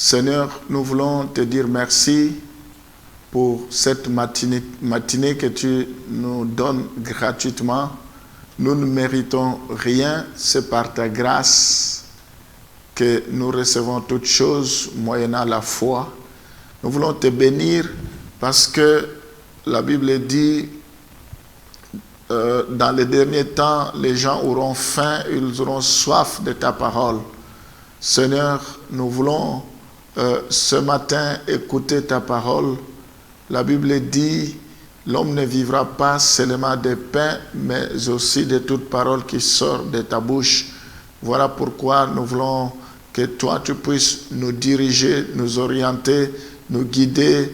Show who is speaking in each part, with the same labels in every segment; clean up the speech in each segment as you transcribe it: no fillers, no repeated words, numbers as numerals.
Speaker 1: Seigneur, nous voulons te dire merci pour cette matinée que tu nous donnes gratuitement. Nous ne méritons rien, c'est par ta grâce que nous recevons toutes choses moyennant la foi. Nous voulons te bénir parce que la Bible dit dans les derniers temps, les gens auront faim, ils auront soif de ta parole. Seigneur, nous voulons ce matin écouter ta parole. La Bible dit, l'homme ne vivra pas seulement de pain, mais aussi de toute parole qui sort de ta bouche. Voilà pourquoi nous voulons que toi, tu puisses nous diriger, nous orienter, nous guider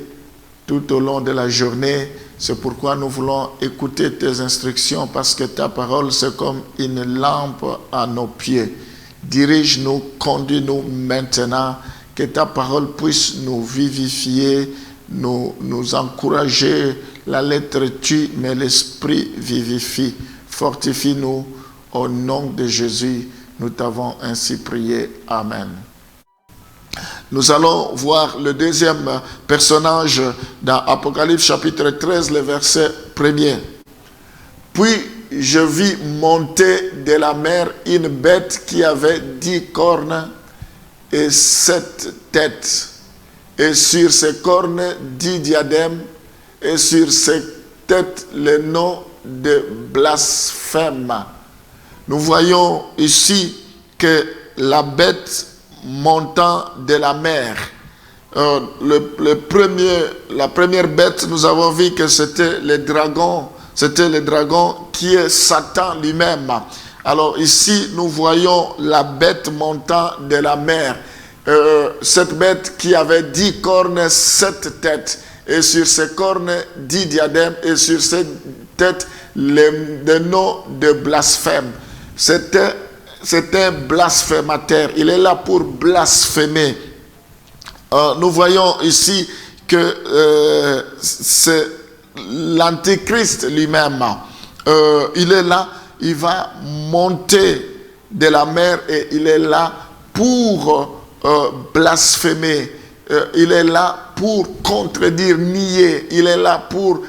Speaker 1: tout au long de la journée. C'est pourquoi nous voulons écouter tes instructions, parce que ta parole, c'est comme une lampe à nos pieds. Dirige-nous, conduis-nous maintenant, que ta parole puisse nous vivifier, nous encourager. La lettre tue, mais l'esprit vivifie. Fortifie-nous au nom de Jésus. Nous t'avons ainsi prié. Amen. Nous allons voir le deuxième personnage dans Apocalypse chapitre 13, le verset 1er. Puis je vis monter de la mer une bête qui avait 10 cornes et 7 têtes. Et sur ses cornes 10 diadèmes, et sur ses têtes le nom de blasphème. Nous voyons ici que la bête montant de la mer, la première bête, nous avons vu que c'était le dragon qui est Satan lui-même. Alors ici, nous voyons la bête montant de la mer. Cette bête qui avait 10 cornes, 7 têtes, et sur ses cornes 10 diadèmes, et sur ses têtes le nom de blasphème. C'était un blasphémateur. Il est là pour blasphémer. Nous voyons ici que c'est l'Antéchrist lui-même. Il est là, il va monter de la mer et il est là pour blasphémer. Il est là pour contredire, nier. Il est là pour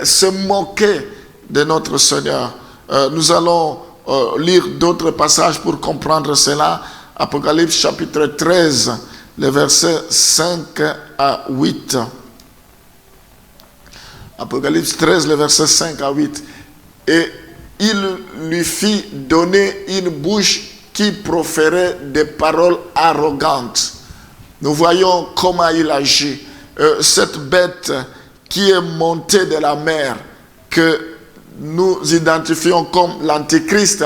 Speaker 1: se moquer de notre Seigneur. Nous allons lire d'autres passages pour comprendre cela. Apocalypse chapitre 13, les versets 5 à 8. Apocalypse 13, les versets 5 à 8. Et il lui fit donner une bouche qui proférait des paroles arrogantes. Nous voyons comment il agit. Cette bête qui est montée de la mer, que nous identifions comme l'Antéchrist,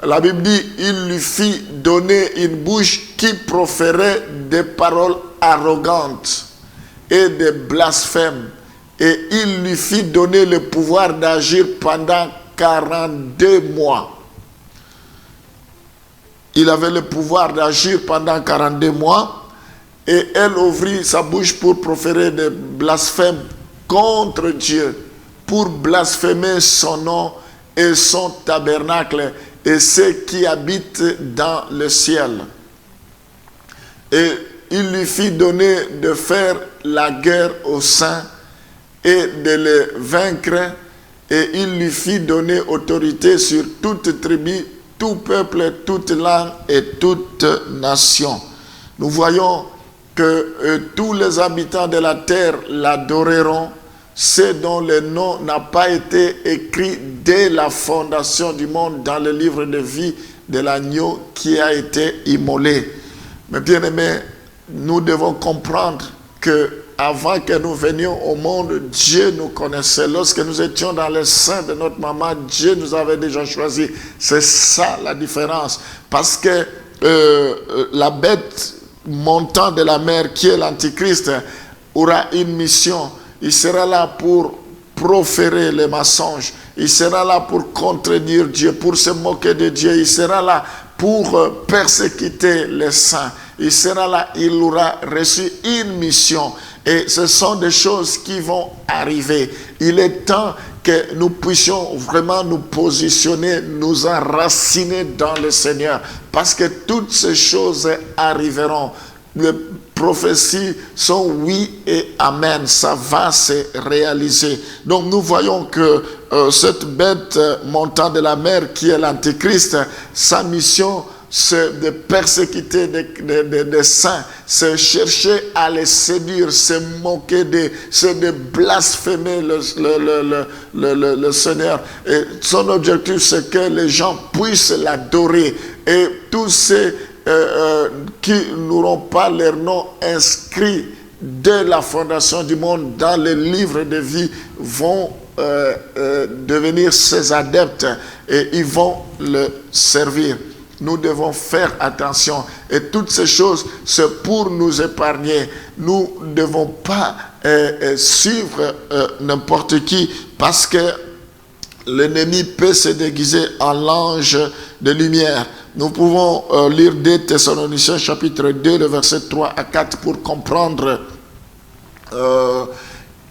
Speaker 1: la Bible dit, il lui fit donner une bouche qui proférait des paroles arrogantes et des blasphèmes. Et il lui fit donner le pouvoir d'agir pendant 42 mois. Il avait le pouvoir d'agir pendant 42 mois. Et elle ouvrit sa bouche pour proférer des blasphèmes contre Dieu, pour blasphémer son nom et son tabernacle et ceux qui habitent dans le ciel. Et il lui fit donner de faire la guerre aux saints et de les vaincre, et il lui fit donner autorité sur toute tribu, tout peuple, toute langue et toute nation. Nous voyons que tous les habitants de la terre l'adoreront, ceux dont le nom n'a pas été écrit dès la fondation du monde dans le livre de vie de l'agneau qui a été immolé. Mais bien aimés, nous devons comprendre que avant que nous venions au monde, Dieu nous connaissait. Lorsque nous étions dans le sein de notre maman, Dieu nous avait déjà choisi. C'est ça la différence. Parce que la bête montant de la mer, qui est l'Antichrist, aura une mission. Il sera là pour proférer les mensonges. Il sera là pour contredire Dieu, pour se moquer de Dieu. Il sera là pour persécuter les saints. Il sera là, il aura reçu une mission. Et ce sont des choses qui vont arriver. Il est temps que nous puissions vraiment nous positionner, nous enraciner dans le Seigneur. Parce que toutes ces choses arriveront. Le prophéties sont oui et amen. Ça va se réaliser. Donc nous voyons que cette bête montant de la mer qui est l'Antéchrist, sa mission c'est de persécuter des saints, c'est chercher à les séduire, c'est moquer d'eux, c'est de blasphémer le Seigneur. Et son objectif, c'est que les gens puissent l'adorer. Et tous ceux qui n'auront pas leur nom inscrit dès la fondation du monde dans le livre de vie vont devenir ses adeptes et ils vont le servir. Nous devons faire attention. Et toutes ces choses, c'est pour nous épargner. Nous ne devons pas suivre n'importe qui parce que l'ennemi peut se déguiser en l'ange de lumière. Nous pouvons lire 2 Thessaloniciens chapitre 2, le verset 3 à 4 pour comprendre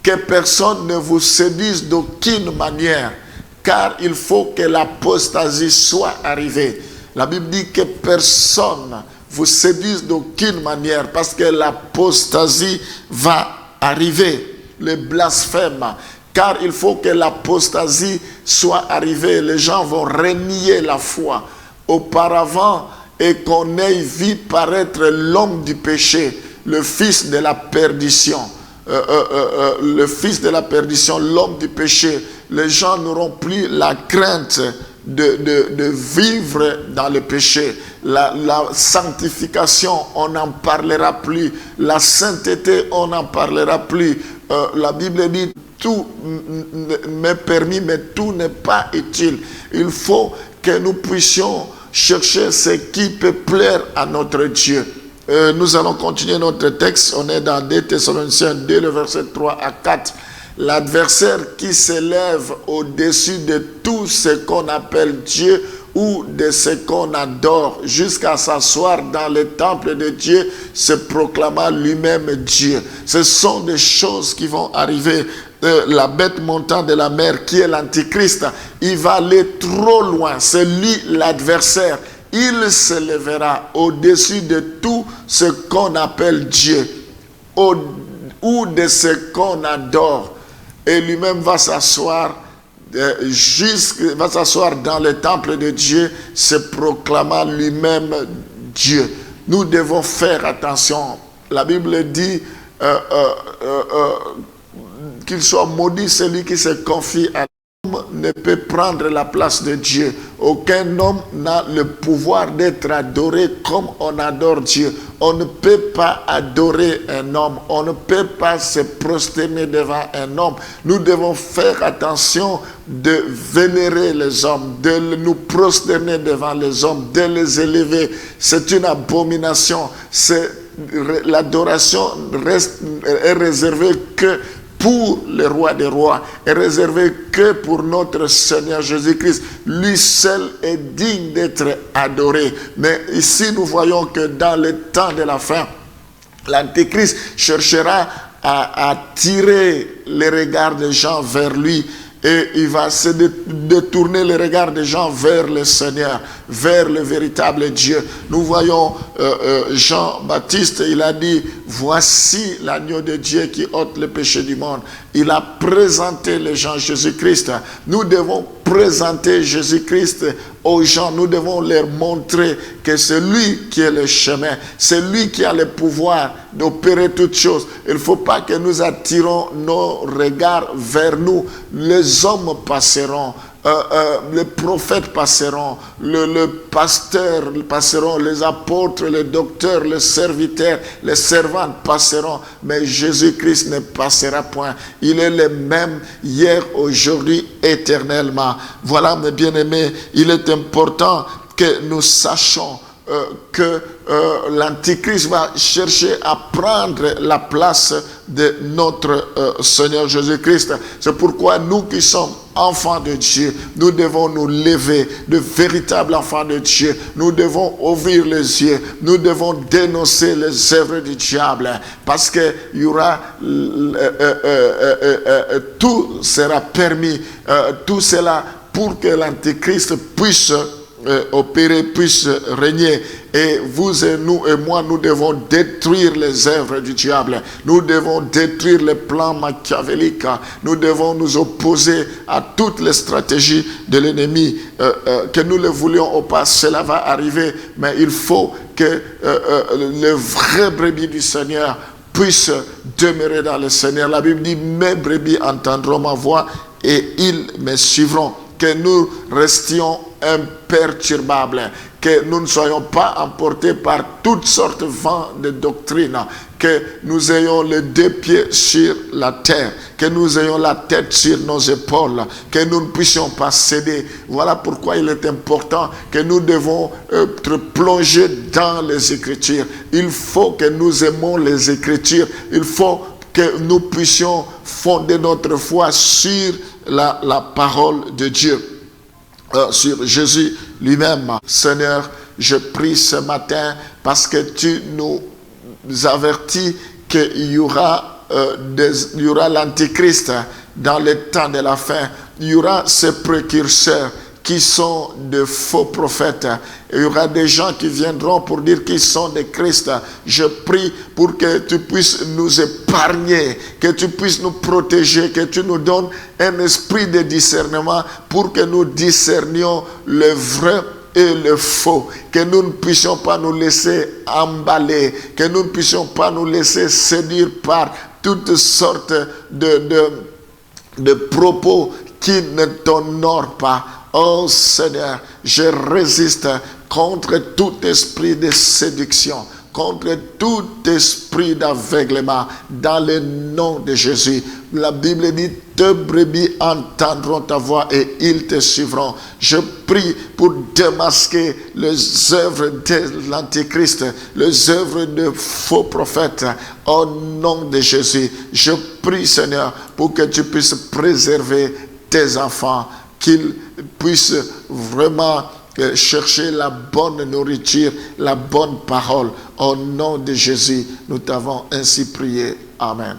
Speaker 1: que personne ne vous séduise d'aucune manière, car il faut que l'apostasie soit arrivée. La Bible dit que personne vous séduise d'aucune manière parce que l'apostasie va arriver, le blasphème. Car il faut que l'apostasie soit arrivée. Les gens vont renier la foi auparavant et qu'on ait vu paraître l'homme du péché, le fils de la perdition. Le fils de la perdition, l'homme du péché. Les gens n'auront plus la crainte de vivre dans le péché. La sanctification, on n'en parlera plus. La sainteté, on n'en parlera plus. La Bible dit tout m'est permis, mais tout n'est pas utile. Il faut que nous puissions chercher ce qui peut plaire à notre Dieu. Nous allons continuer notre texte. On est dans 2 Thessaloniciens 2, le verset 3 à 4. L'adversaire qui s'élève au-dessus de tout ce qu'on appelle Dieu ou de ce qu'on adore, jusqu'à s'asseoir dans le temple de Dieu, se proclamant lui-même Dieu. Ce sont des choses qui vont arriver. La bête montante de la mer, qui est l'Antichrist, il va aller trop loin. C'est lui l'adversaire. Il se lèvera au-dessus de tout ce qu'on appelle Dieu ou de ce qu'on adore. Et lui-même va s'asseoir dans le temple de Dieu, se proclamant lui-même Dieu. Nous devons faire attention. La Bible dit qu'il soit maudit celui qui se confie à l'homme ne peut prendre la place de Dieu. Aucun homme n'a le pouvoir d'être adoré comme on adore Dieu. On ne peut pas adorer un homme. On ne peut pas se prosterner devant un homme. Nous devons faire attention de vénérer les hommes, de nous prosterner devant les hommes, de les élever. C'est une abomination. L'adoration est réservée que pour le roi des rois, est réservé que pour notre Seigneur Jésus-Christ. Lui seul est digne d'être adoré. Mais ici, nous voyons que dans le temps de la fin, l'Antéchrist cherchera à attirer les regards des gens vers lui. Et il va se détourner les regards des gens vers le Seigneur, vers le véritable Dieu. Nous voyons Jean-Baptiste, il a dit, voici l'agneau de Dieu qui ôte le péché du monde. Il a présenté les gens Jésus-Christ. Nous devons présenter Jésus-Christ aux gens. Nous devons leur montrer que c'est lui qui est le chemin. C'est lui qui a le pouvoir d'opérer toutes choses. Il ne faut pas que nous attirons nos regards vers nous. Les hommes passeront. Les prophètes passeront, le pasteur passeront, les apôtres, les docteurs, les serviteurs, les servantes passeront, mais Jésus-Christ ne passera point. Il est le même hier, aujourd'hui, éternellement. Voilà, mes bien-aimés, il est important que nous sachions que l'Antichrist va chercher à prendre la place de notre Seigneur Jésus-Christ. C'est pourquoi nous qui sommes enfants de Dieu, nous devons nous lever, de véritables enfants de Dieu. Nous devons ouvrir les yeux, nous devons dénoncer les œuvres du diable, parce que il y aura tout sera permis, tout cela pour que l'Antéchrist puisse opérer, puisse régner. Et vous et nous et moi, nous devons détruire les œuvres du diable. Nous devons détruire les plans machiavéliques. Nous devons nous opposer à toutes les stratégies de l'ennemi. Que nous le voulions ou pas, cela va arriver. Mais il faut que le vrai brebis du Seigneur puisse demeurer dans le Seigneur. La Bible dit, mes brebis entendront ma voix et ils me suivront. Que nous restions imperturbables, que nous ne soyons pas emportés par toutes sortes de vents de doctrine, que nous ayons les deux pieds sur la terre, que nous ayons la tête sur nos épaules, que nous ne puissions pas céder. Voilà pourquoi il est important que nous devons être plongés dans les Écritures. Il faut que nous aimons les Écritures. Il faut que nous puissions fonder notre foi sur la parole de Dieu, sur Jésus lui-même. Seigneur, je prie ce matin parce que tu nous avertis qu'il y aura l'Antichrist dans les temps de la fin. Il y aura ces précurseurs qui sont de faux prophètes. Il y aura des gens qui viendront pour dire qu'ils sont des Christ. Je prie pour que tu puisses nous épargner, que tu puisses nous protéger, que tu nous donnes un esprit de discernement pour que nous discernions le vrai et le faux, que nous ne puissions pas nous laisser emballer, que nous ne puissions pas nous laisser séduire par toutes sortes de propos qui ne t'honorent pas. Oh Seigneur, je résiste contre tout esprit de séduction, contre tout esprit d'aveuglement, dans le nom de Jésus. La Bible dit, tes brebis entendront ta voix et ils te suivront. Je prie pour démasquer les œuvres de l'Antichrist, les œuvres de faux prophètes, au nom de Jésus. Je prie, Seigneur, pour que tu puisses préserver tes enfants, qu'ils puissent vraiment chercher la bonne nourriture, la bonne parole. Au nom de Jésus, nous t'avons ainsi prié. Amen.